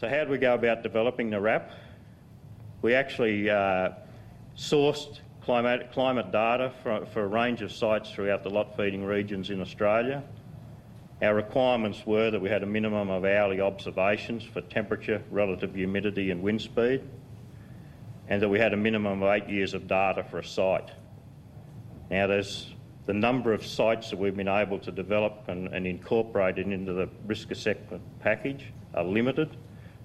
So how do we go about developing the RAP? We actually sourced climate data for a range of sites throughout the lot feeding regions in Australia. Our requirements were that we had a minimum of hourly observations for temperature, relative humidity and wind speed, and that we had a minimum of 8 years of data for a site. Now there's the number of sites that we've been able to develop and incorporate into the risk assessment package are limited,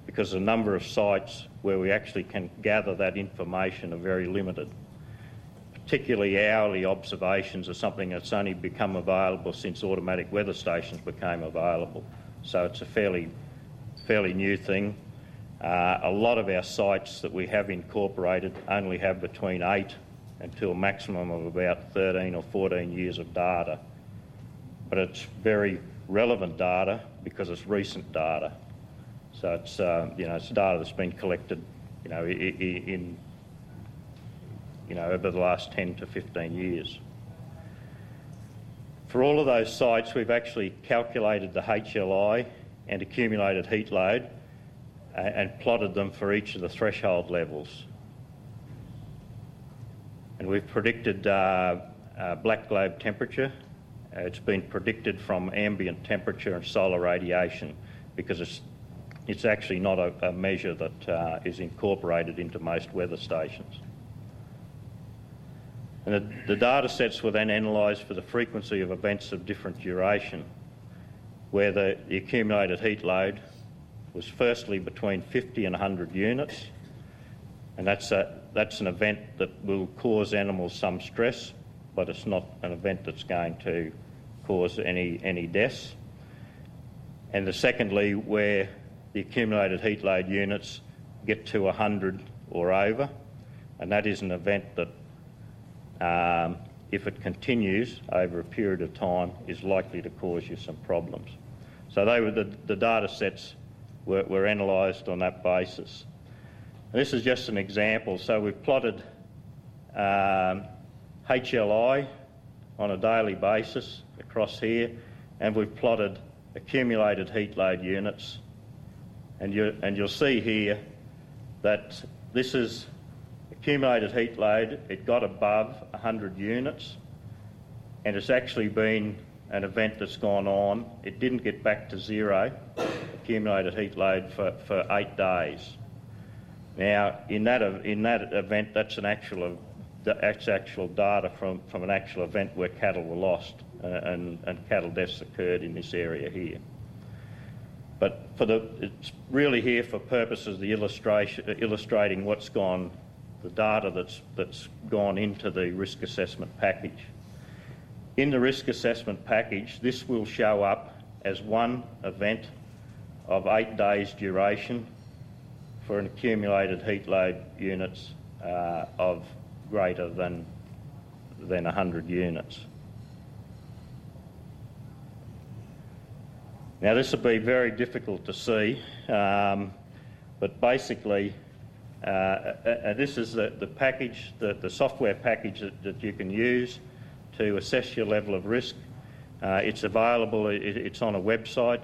because the number of sites where we actually can gather that information are very limited. Particularly hourly observations are something that's only become available since automatic weather stations became available. So it's a fairly new thing. A lot of our sites that we have incorporated only have between 8 until a maximum of about 13 or 14 years of data. But it's very relevant data because it's recent data. So it's it's data that's been collected, over the last 10 to 15 years. For all of those sites, we've actually calculated the HLI and accumulated heat load and plotted them for each of the threshold levels. And we've predicted black globe temperature. It's been predicted from ambient temperature and solar radiation, because it's actually not a measure that is incorporated into most weather stations. And the data sets were then analysed for the frequency of events of different duration, where the accumulated heat load was firstly between 50 and 100 units, and that's an event that will cause animals some stress, but it's not an event that's going to cause any deaths. And secondly, where the accumulated heat load units get to 100 or over, and that is an event that, if it continues over a period of time, is likely to cause you some problems. So they were the data sets were analysed on that basis. And this is just an example. So we've plotted HLI on a daily basis across here, and we've plotted accumulated heat load units. And you'll see here that this is accumulated heat load. It got above 100 units, and it's actually been an event that's gone on. It didn't get back to zero, accumulated heat load, for 8 days. Now, in that event, that's actual data from an actual event where cattle were lost and cattle deaths occurred in this area here. But it's really here for purposes of the illustrating the data that's gone into the risk assessment package. In the risk assessment package, this will show up as one event of 8 days duration for an accumulated heat load units of greater than 100 units. Now this will be very difficult to see, but basically this is the package, the software package that you can use to assess your level of risk. It's available, it's on a website,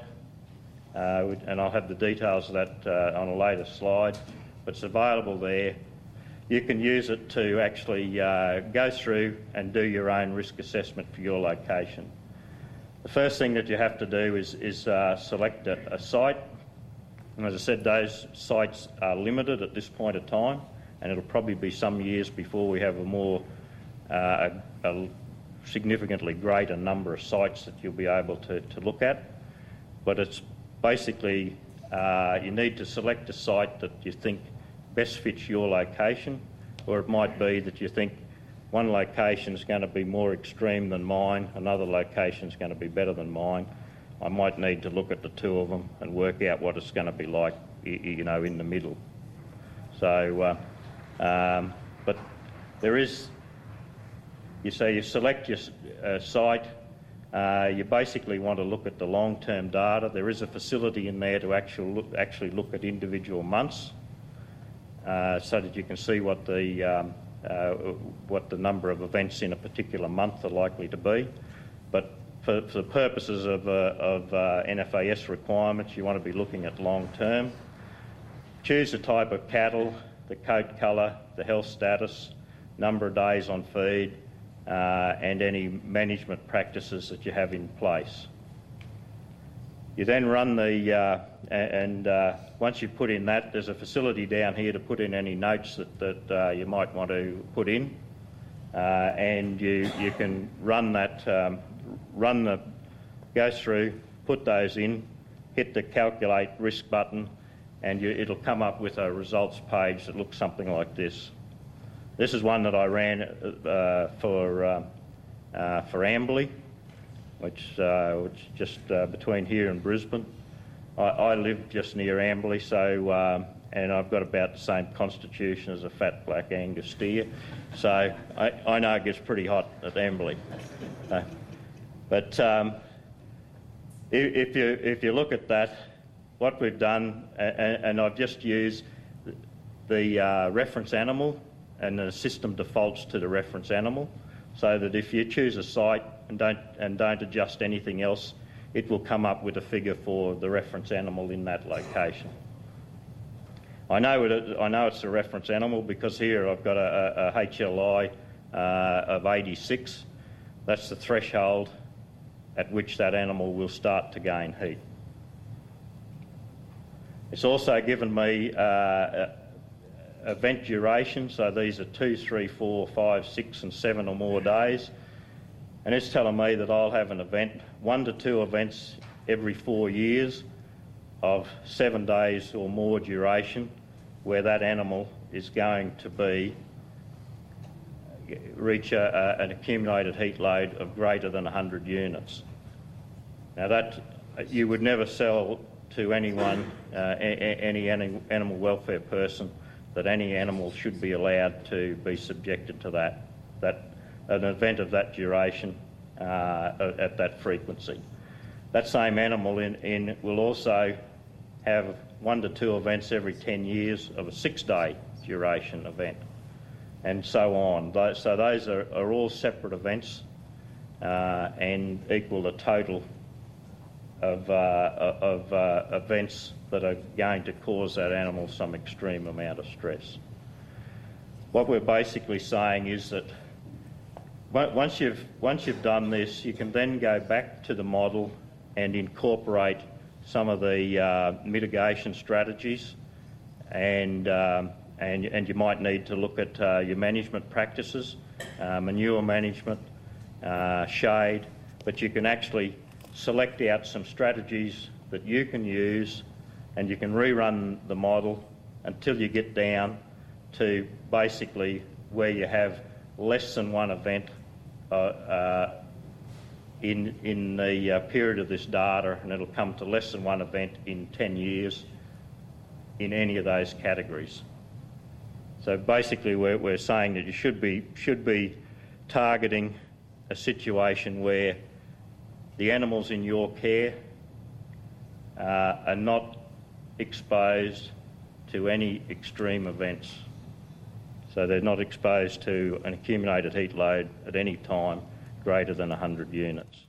and I'll have the details of that on a later slide, but it's available there. You can use it to actually go through and do your own risk assessment for your location. The first thing that you have to do is select a site. And as I said, those sites are limited at this point of time, and it'll probably be some years before we have a significantly greater number of sites that you'll be able to look at. But it's basically, you need to select a site that you think best fits your location, or it might be that you think one location is going to be more extreme than mine, another location is going to be better than mine. I might need to look at the two of them and work out what it's going to be like, in the middle. So, but there is, you select your site, you basically want to look at the long-term data. There is a facility in there to actually look at individual months, so that you can see what the number of events in a particular month are likely to be. But for the purposes of NFAS requirements, you want to be looking at long term. choose the type of cattle, the coat colour, the health status, number of days on feed, and any management practices that you have in place. You then run once you put in that, there's a facility down here to put in any notes that you might want to put in, and you can run that, go through, put those in, hit the calculate risk button, and it'll come up with a results page that looks something like this. This is one that I ran for Amberley, which just between here and Brisbane. I live just near Amberley, so and I've got about the same constitution as a fat black Angus steer, so I know it gets pretty hot at Amberley. But if you look at that, what we've done, and I've just used the reference animal, and the system defaults to the reference animal, so that if you choose a site and don't adjust anything else, it will come up with a figure for the reference animal in that location. I know it's a reference animal because here I've got a HLI of 86. That's the threshold at which that animal will start to gain heat. It's also given me event duration, so these are 2, 3, 4, 5, 6 and 7 or more days, and it's telling me that I'll have an event, 1 to 2 events every 4 years of 7 days or more duration, where that animal is going to reach an accumulated heat load of greater than 100 units. Now that you would never sell to anyone, any animal welfare person, that any animal should be allowed to be subjected to that an event of that duration at that frequency. That same animal will also have 1 to 2 events every 10 years of a 6-day duration event, and so on. So those are all separate events and equal the total of events that are going to cause that animal some extreme amount of stress. What we're basically saying is that once you've done this, you can then go back to the model and incorporate some of the mitigation strategies, and you might need to look at your management practices, manure management, shade, but you can actually select out some strategies that you can use, and you can rerun the model until you get down to basically where you have less than 1 event in the period of this data, and it'll come to less than 1 event in 10 years in any of those categories. So basically we're saying that you should be targeting a situation where the animals in your care are not exposed to any extreme events. So they're not exposed to an accumulated heat load at any time greater than 100 units.